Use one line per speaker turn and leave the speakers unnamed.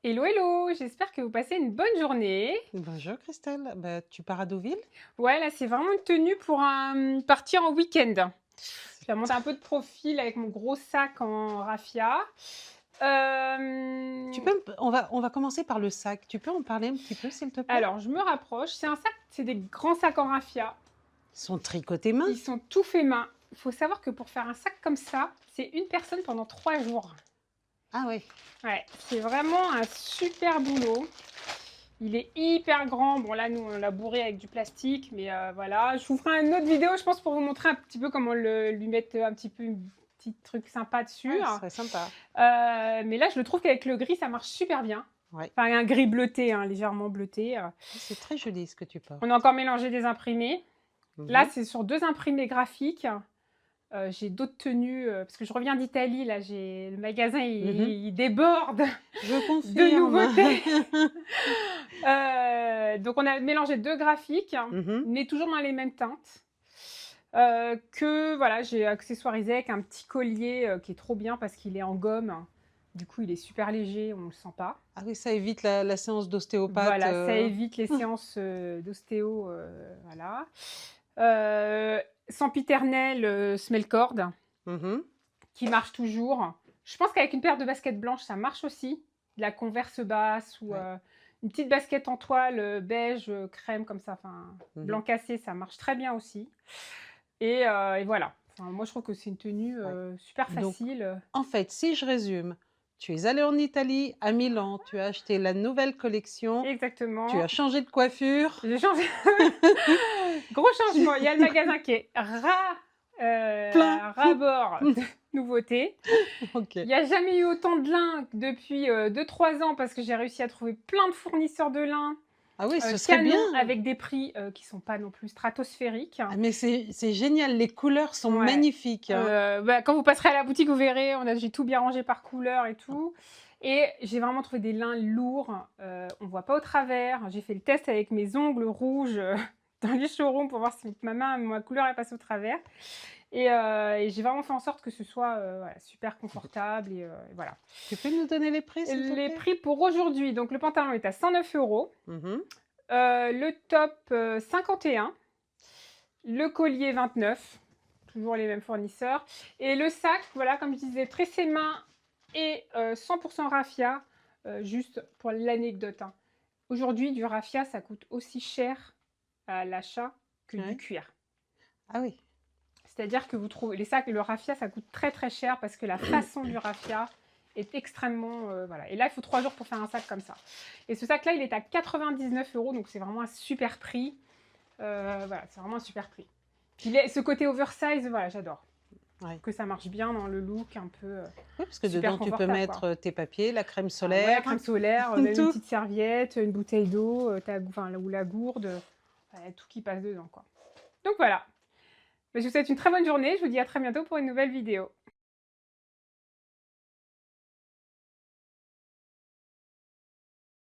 Hello, hello, j'espère que vous passez une bonne journée.
Bonjour Christelle, bah, tu pars à Deauville?
Ouais, là, c'est vraiment une tenue pour partir en week-end. Je
C'est
vais monter un peu de profil avec mon gros sac en raffia.
Tu
Euh,
peux on va commencer par le sac. Tu peux en parler un petit peu, s'il te plaît?
alors, je me rapproche. C'est un sac, c'est des grands sacs en raffia.
Ils sont tricotés main?
Ils sont tout faits main. Il faut savoir que pour faire un sac comme ça, c'est une personne pendant 3 jours.
Ah oui.
Ouais, c'est vraiment un super boulot. Il est hyper grand. Bon, là, nous, on l'a bourré avec du plastique, mais voilà. Je vous ferai une autre vidéo, je pense, pour vous montrer un petit peu comment lui mettre un petit peu un petit truc sympa dessus.
Ouais, ce serait sympa.
Mais là, je le trouve qu'avec le gris, ça marche super bien.
Ouais.
Enfin, un gris bleuté, hein, légèrement bleuté.
C'est très joli ce que tu
On a
portes.
encore mélangé des imprimés. Là,
Mhm.
c'est sur 2 imprimés graphiques. J'ai d'autres tenues, parce que je reviens d'Italie, là, le magasin,
Mhm.
il déborde
Je
de
confirme.
nouveautés. Donc on a mélangé 2 graphiques,
Mhm.
mais toujours dans les mêmes teintes. Que voilà, j'ai accessoirisé avec un petit collier qui est trop bien parce qu'il est en gomme. Du coup, il est super léger, on ne le sent pas.
Ah oui, ça évite la séance d'ostéopathe.
Voilà, ça évite les séances d'ostéo. Voilà. Sempiternel Smelcord,
Mhm.
qui marche toujours. Je pense qu'avec une paire de baskets blanches, ça marche aussi. De la Converse basse ou
Ouais.
une petite basket en toile beige, crème comme ça, enfin
Mhm.
blanc cassé, ça marche très bien aussi. Et voilà. Enfin, moi, je trouve que c'est une tenue
Ouais.
super
Donc,
facile.
en fait, si je résume, tu es allée en Italie, à Milan, tu as acheté la nouvelle collection, tu as
Exactement.
changé de coiffure.
J'ai changé. Gros changement. Il y a le magasin qui est
Plein.
ras bord de nouveautés.
Ok.
Il n'y a jamais eu autant de lin depuis 2-3 ans parce que j'ai réussi à trouver plein de fournisseurs de lin
Ah oui, ce serait bien.
canon avec des prix qui ne sont pas non plus stratosphériques.
Ah mais c'est génial, les couleurs sont
Ouais.
magnifiques, hein.
Quand vous passerez à la boutique, vous verrez, j'ai tout bien rangé par couleur et tout. Et j'ai vraiment trouvé des lins lourds. On ne voit pas au travers. J'ai fait le test avec mes ongles rouges dans les showrooms pour voir si ma couleur est passée au travers. Et j'ai vraiment fait en sorte que ce soit voilà, super confortable. Et voilà.
Tu peux nous donner les prix, s'il te
Les
plaît?
prix pour aujourd'hui, donc le pantalon est à 109 euros.
Mmh.
Le top 51. Le collier 29. Toujours les mêmes fournisseurs. Et le sac, voilà, comme je disais, tressé main et 100% raffia. Juste pour l'anecdote, hein. Aujourd'hui, du raffia, ça coûte aussi cher à l'achat que du
Ouais.
cuir.
Ah oui.
C'est-à-dire que vous trouvez les sacs, le raffia, ça coûte très très cher parce que la façon du raffia est extrêmement voilà. Et là, il faut 3 jours pour faire un sac comme ça. Et ce sac-là, il est à 99 euros, donc c'est vraiment un super prix. Voilà, c'est vraiment un super prix. Puis ce côté oversize, voilà, j'adore.
Ouais.
Que ça marche bien dans le look un peu
Oui, parce que
super
dedans, tu peux
confortable, quoi.
mettre, tes papiers, la crème
Ah ouais,
solaire,
crème solaire, même une
tout.
petite serviette, une bouteille d'eau, enfin, ou la gourde, tout qui passe dedans, quoi. Donc voilà. Je vous souhaite une très bonne journée. Je vous dis à très bientôt pour une nouvelle vidéo.